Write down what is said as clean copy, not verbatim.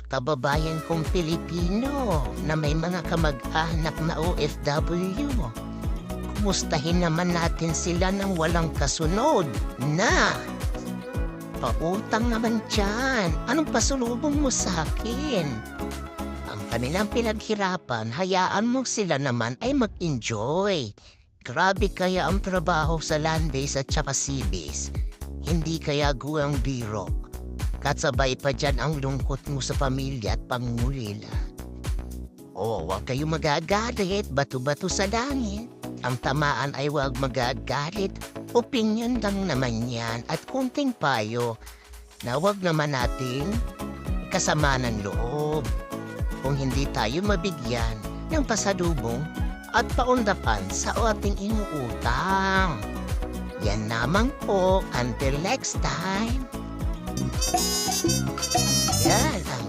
kababayan kong Pilipino na may mga kamag-anak na OFW. Kumustahin naman natin sila ng walang kasunod na pautang naman dyan. Anong pasulubong mo sa akin? Ang kanilang pinaghirapan, hayaan mo sila naman ay mag-enjoy. Grabe kaya ang trabaho sa land base at saka sea base. Hindi kaya guwang biro. Katsabay pa dyan ang lungkot mo sa pamilya at pangungulila. Huwag kayo magagalit, bato-bato sa langit. Ang tamaan ay huwag magagalit. Opinyon lang naman yan at kunting payo na huwag naman nating kasama ng loob. Kung hindi tayo mabigyan ng pasalubong at paundapan sa ating inuutang. Yan naman po, until next time. Yan ang